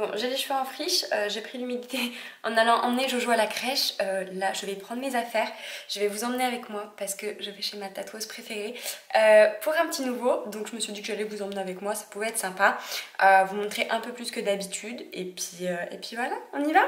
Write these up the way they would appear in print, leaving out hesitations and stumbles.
Bon, j'ai les cheveux en friche, j'ai pris l'humidité en allant emmener Jojo à la crèche. Là, je vais prendre mes affaires, je vais vous emmener avec moi parce que je vais chez ma tatoueuse préférée pour un petit nouveau. Donc je me suis dit que j'allais vous emmener avec moi, ça pouvait être sympa. Vous montrer un peu plus que d'habitude et puis voilà, on y va?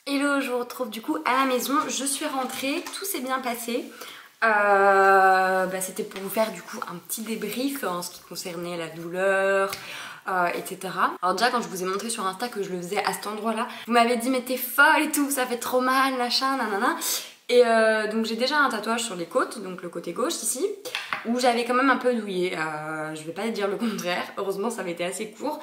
Hello, je vous retrouve du coup à la maison, je suis rentrée, tout s'est bien passé. C'était pour vous faire du coup un petit débrief en ce qui concernait la douleur, etc. Alors déjà quand je vous ai montré sur Insta que je le faisais à cet endroit là, vous m'avez dit mais t'es folle et tout, ça fait trop mal, machin, nanana. Et donc j'ai déjà un tatouage sur les côtes, donc le côté gauche ici, où j'avais quand même un peu douillé, je vais pas dire le contraire, heureusement ça avait été assez court.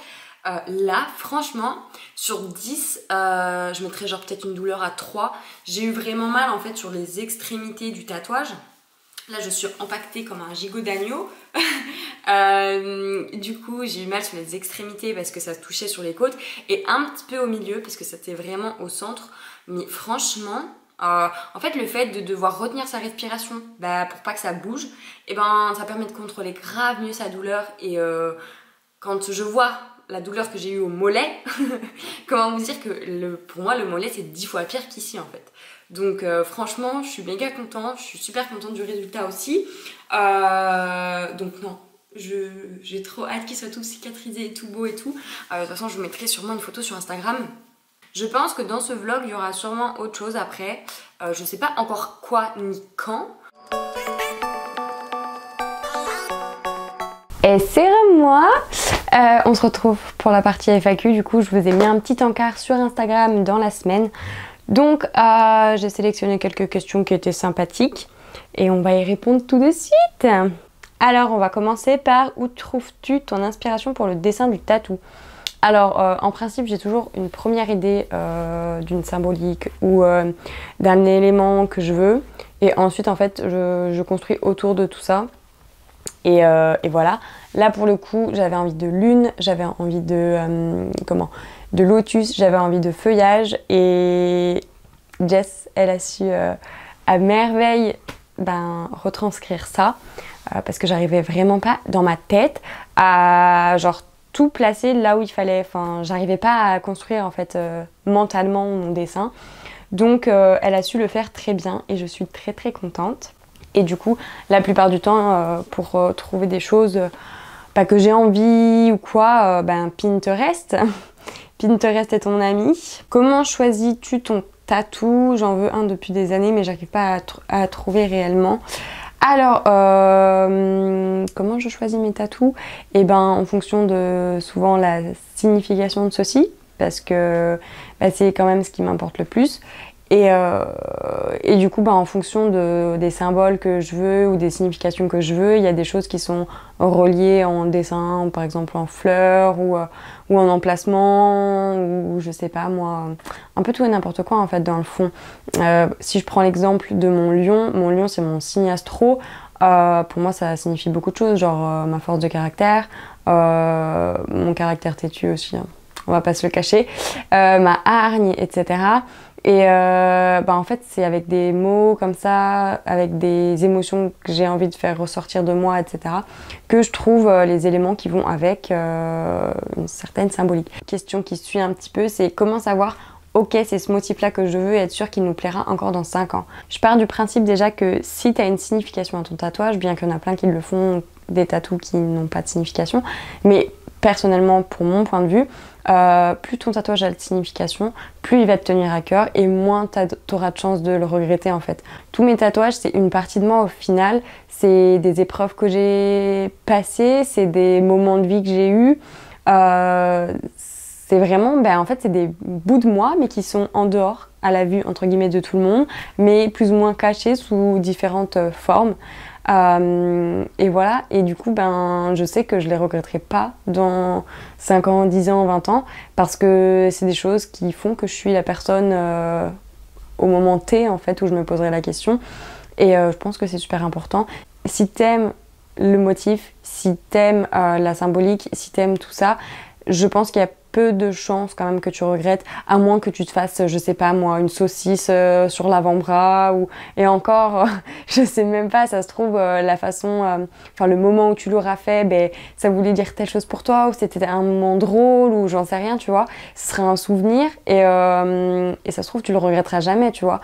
Là franchement sur 10 je mettrais genre peut-être une douleur à 3. J'ai eu vraiment mal en fait sur les extrémités du tatouage. Là je suis empaquetée comme un gigot d'agneau. Du coup j'ai eu mal sur les extrémités parce que ça se touchait sur les côtes et un petit peu au milieu parce que c'était vraiment au centre. Mais franchement en fait le fait de devoir retenir sa respiration pour pas que ça bouge, et ça permet de contrôler grave mieux sa douleur. Et quand je vois la douleur que j'ai eue au mollet, comment vous dire que pour moi le mollet c'est 10 fois pire qu'ici en fait. Donc franchement je suis méga contente, je suis super contente du résultat aussi. Donc non, j'ai trop hâte qu'il soit tout cicatrisé et tout beau et tout. De toute façon je vous mettrai sûrement une photo sur Instagram. Je pense que dans ce vlog il y aura sûrement autre chose après. Je sais pas encore quoi ni quand. Et c'est moi. On se retrouve pour la partie FAQ. Du coup je vous ai mis un petit encart sur Instagram dans la semaine. Donc j'ai sélectionné quelques questions qui étaient sympathiques et on va y répondre tout de suite. Alors on va commencer par: où trouves-tu ton inspiration pour le dessin du tatou? Alors en principe j'ai toujours une première idée d'une symbolique ou d'un élément que je veux, et ensuite en fait je construis autour de tout ça. Et voilà, là pour le coup j'avais envie de lune, j'avais envie de de lotus, j'avais envie de feuillage, et Jess elle a su à merveille retranscrire ça parce que j'arrivais vraiment pas dans ma tête à genre tout placer là où il fallait. Enfin j'arrivais pas à construire en fait mentalement mon dessin, donc elle a su le faire très bien et je suis très très contente. Et du coup, la plupart du temps, pour trouver des choses que j'ai envie ou quoi, Pinterest. Pinterest est ton ami. Comment choisis-tu ton tatou? J'en veux un depuis des années, mais j'arrive pas à trouver réellement. Alors, comment je choisis mes tatous? Eh ben, en fonction de souvent la signification de ceci, parce que bah, c'est quand même ce qui m'importe le plus. Et du coup, bah, en fonction des symboles que je veux ou des significations que je veux, il y a des choses qui sont reliées en dessin, par exemple en fleurs ou en emplacement, ou je sais pas moi, un peu tout et n'importe quoi en fait dans le fond. Si je prends l'exemple de mon lion c'est mon signe astro. Pour moi ça signifie beaucoup de choses, genre ma force de caractère, mon caractère têtu aussi, hein, on va pas se le cacher, ma hargne, etc. Et bah en fait, c'est avec des mots comme ça, avec des émotions que j'ai envie de faire ressortir de moi, etc., que je trouve les éléments qui vont avec une certaine symbolique. Question qui suit un petit peu, c'est comment savoir, ok, c'est ce motif-là que je veux et être sûr qu'il nous plaira encore dans 5 ans. Je pars du principe déjà que si tu as une signification à ton tatouage, bien qu'il y en a plein qui le font, des tatous qui n'ont pas de signification, mais personnellement, pour mon point de vue, plus ton tatouage a de signification, plus il va te tenir à cœur et moins tu auras de chance de le regretter en fait. Tous mes tatouages, c'est une partie de moi au final, c'est des épreuves que j'ai passées, c'est des moments de vie que j'ai eus. C'est vraiment, ben, en fait, c'est des bouts de moi, mais qui sont en dehors, à la vue, entre guillemets, de tout le monde, mais plus ou moins cachés sous différentes formes. Et voilà, et du coup, ben, je sais que je les regretterai pas dans 5 ans, 10 ans, 20 ans, parce que c'est des choses qui font que je suis la personne au moment T, en fait, où je me poserai la question. Et je pense que c'est super important. Si t'aimes le motif, si t'aimes la symbolique, si t'aimes tout ça, je pense qu'il y a peu de chances quand même que tu regrettes, à moins que tu te fasses, je sais pas moi, une saucisse sur l'avant-bras, et encore, je sais même pas, ça se trouve, la façon, enfin le moment où tu l'auras fait, ben, ça voulait dire telle chose pour toi, ou c'était un moment drôle, ou j'en sais rien, tu vois, ce serait un souvenir, et ça se trouve, tu le regretteras jamais, tu vois.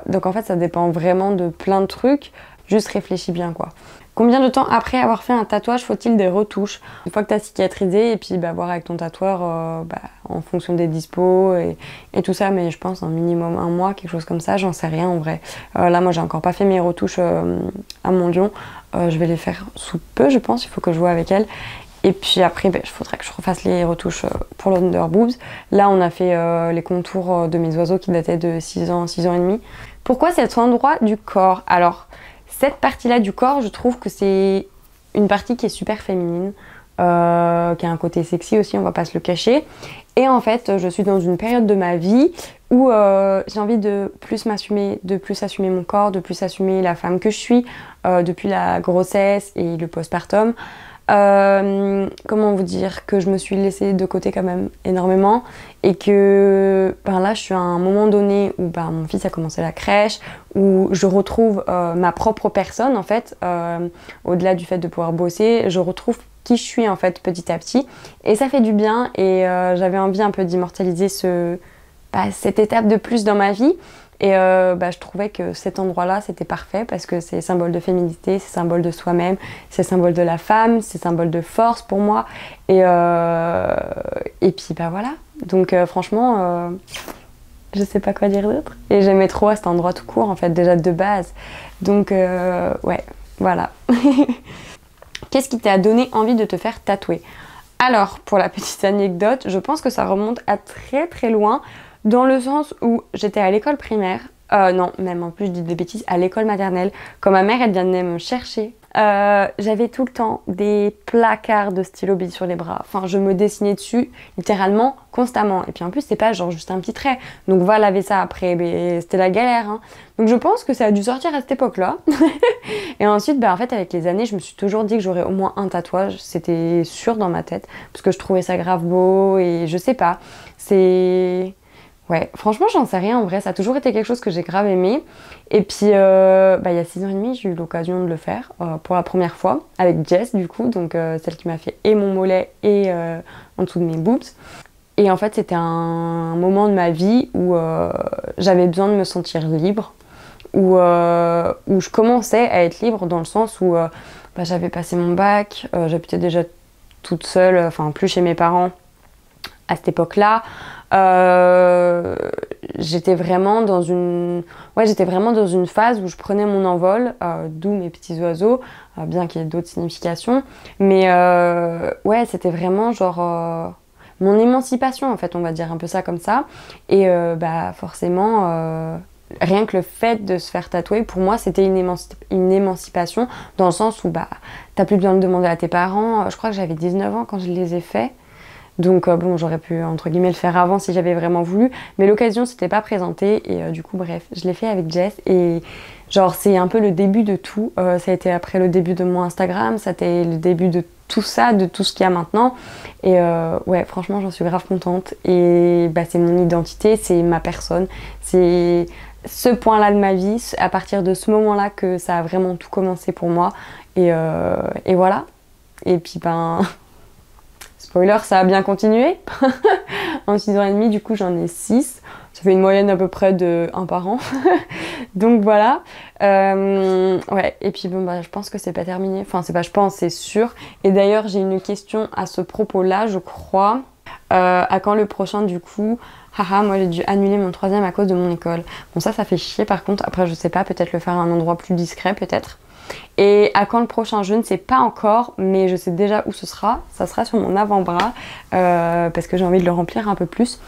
Donc en fait, ça dépend vraiment de plein de trucs, juste réfléchis bien, quoi. Combien de temps après avoir fait un tatouage faut-il des retouches? Une fois que tu as cicatrisé et puis bah, voir avec ton tatoueur en fonction des dispos et tout ça, mais je pense un minimum 1 mois, quelque chose comme ça, j'en sais rien en vrai. Là moi j'ai encore pas fait mes retouches à mon lion, je vais les faire sous peu je pense, il faut que je vois avec elle. Et puis après, il faudrait que je refasse les retouches pour l'underboobs. Là, on a fait les contours de mes oiseaux qui dataient de 6 ans, 6 ans et demi. Pourquoi cet endroit du corps? Alors, cette partie-là du corps, je trouve que c'est une partie qui est super féminine, qui a un côté sexy aussi, on va pas se le cacher. Et en fait, je suis dans une période de ma vie où j'ai envie de plus m'assumer, de plus assumer mon corps, de plus assumer la femme que je suis depuis la grossesse et le postpartum. Comment vous dire, que je me suis laissée de côté quand même énormément et que ben là je suis à un moment donné où ben, mon fils a commencé la crèche, où je retrouve ma propre personne en fait, au-delà du fait de pouvoir bosser, je retrouve qui je suis en fait petit à petit et ça fait du bien et j'avais envie un peu d'immortaliser cette étape de plus dans ma vie. Et je trouvais que cet endroit-là, c'était parfait parce que c'est symbole de féminité, c'est symbole de soi-même, c'est symbole de la femme, c'est symbole de force pour moi. Et puis bah voilà. Donc franchement, je sais pas quoi dire d'autre. Et j'aimais trop à cet endroit tout court en fait, déjà de base. Donc ouais, voilà. Qu'est-ce qui t'a donné envie de te faire tatouer? Alors, pour la petite anecdote, je pense que ça remonte à très très loin. Dans le sens où j'étais à l'école primaire, non, même en plus je dis des bêtises, à l'école maternelle, quand ma mère elle venait me chercher, j'avais tout le temps des placards de stylo bic sur les bras. Enfin, je me dessinais dessus littéralement constamment. Et puis en plus, c'est pas genre juste un petit trait. Donc va laver ça après, mais c'était la galère. Hein. Donc je pense que ça a dû sortir à cette époque-là. Et ensuite, en fait, avec les années, je me suis toujours dit que j'aurais au moins un tatouage. C'était sûr dans ma tête, parce que je trouvais ça grave beau et je sais pas. C'est... Ouais, franchement, j'en sais rien en vrai, ça a toujours été quelque chose que j'ai grave aimé. Et puis, il y a 6 ans et demi, j'ai eu l'occasion de le faire pour la première fois avec Jess, du coup, donc celle qui m'a fait et mon mollet et en dessous de mes boobs. Et en fait, c'était un moment de ma vie où j'avais besoin de me sentir libre, où je commençais à être libre dans le sens où j'avais passé mon bac, j'habitais déjà toute seule, enfin plus chez mes parents. à cette époque-là. J'étais vraiment dans une phase où je prenais mon envol, d'où mes petits oiseaux, bien qu'il y ait d'autres significations. Mais ouais, c'était vraiment genre mon émancipation en fait, on va dire un peu ça comme ça. Et bah forcément, rien que le fait de se faire tatouer, pour moi c'était une émancipation dans le sens où bah t'as plus besoin de demander à tes parents. Je crois que j'avais 19 ans quand je les ai faits. Donc bon, j'aurais pu entre guillemets le faire avant si j'avais vraiment voulu, mais l'occasion s'était pas présentée et du coup bref, je l'ai fait avec Jess et genre c'est un peu le début de tout. Ça a été après le début de mon Instagram, ça a été le début de tout ça, de tout ce qu'il y a maintenant et ouais franchement j'en suis grave contente et bah, c'est mon identité, c'est ma personne, c'est ce point-là de ma vie, à partir de ce moment-là que ça a vraiment tout commencé pour moi et voilà. Et puis ben... Spoiler, ça a bien continué. En 6 ans et demi, du coup, j'en ai 6. Ça fait une moyenne à peu près de 1 par an. Donc voilà. Ouais, et puis bon, bah, je pense que c'est pas terminé. Enfin, c'est pas je pense, c'est sûr. Et d'ailleurs, j'ai une question à ce propos-là, je crois. À quand le prochain, du coup? Haha, moi j'ai dû annuler mon 3e à cause de mon école. Bon, ça fait chier par contre. Après, je sais pas, peut-être le faire à un endroit plus discret, peut-être. Et à quand le prochain, je ne sais pas encore, mais je sais déjà où ce sera. Ça sera sur mon avant-bras parce que j'ai envie de le remplir un peu plus.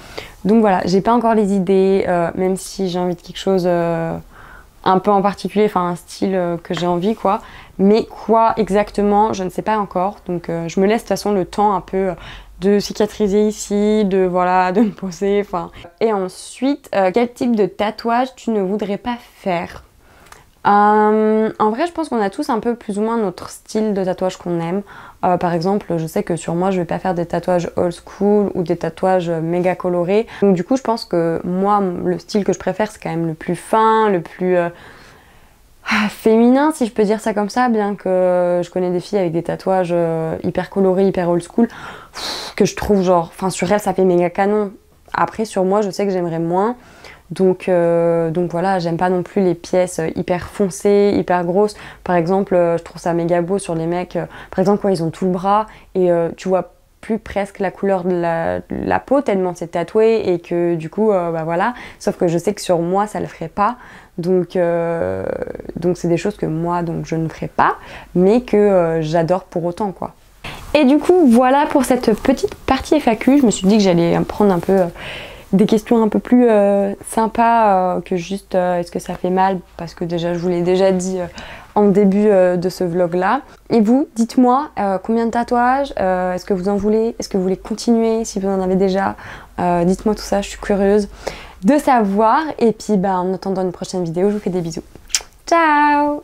Donc voilà, j'ai pas encore les idées, même si j'ai envie de quelque chose un peu en particulier, enfin un style que j'ai envie quoi. Mais quoi exactement, je ne sais pas encore. Donc je me laisse de toute façon le temps un peu de cicatriser ici, de voilà, de me poser. Enfin. Et ensuite, quel type de tatouage tu ne voudrais pas faire? En vrai, je pense qu'on a tous un peu plus ou moins notre style de tatouage qu'on aime. Par exemple, je sais que sur moi, je vais pas faire des tatouages old school ou des tatouages méga colorés. Donc du coup, je pense que moi, le style que je préfère, c'est quand même le plus fin, le plus féminin, si je peux dire ça comme ça, bien que je connais des filles avec des tatouages hyper colorés, hyper old school, que je trouve genre, enfin sur elles, ça fait méga canon. Après, sur moi, je sais que j'aimerais moins. Donc voilà, j'aime pas non plus les pièces hyper foncées, hyper grosses. Par exemple, je trouve ça méga beau sur les mecs. Par exemple, quand ils ont tout le bras et tu vois plus presque la couleur de la peau tellement c'est tatoué et que du coup, bah voilà. Sauf que je sais que sur moi, ça le ferait pas. Donc c'est des choses que moi, donc je ne ferais pas, mais que j'adore pour autant, quoi. Et du coup, voilà pour cette petite partie FAQ. Je me suis dit que j'allais prendre un peu... des questions un peu plus sympas que juste est-ce que ça fait mal, parce que déjà je vous l'ai déjà dit en début de ce vlog là. Et vous, dites-moi combien de tatouages, est-ce que vous en voulez, est-ce que vous voulez continuer, si vous en avez déjà, dites-moi tout ça, je suis curieuse de savoir. Et puis bah, en attendant une prochaine vidéo, je vous fais des bisous. Ciao!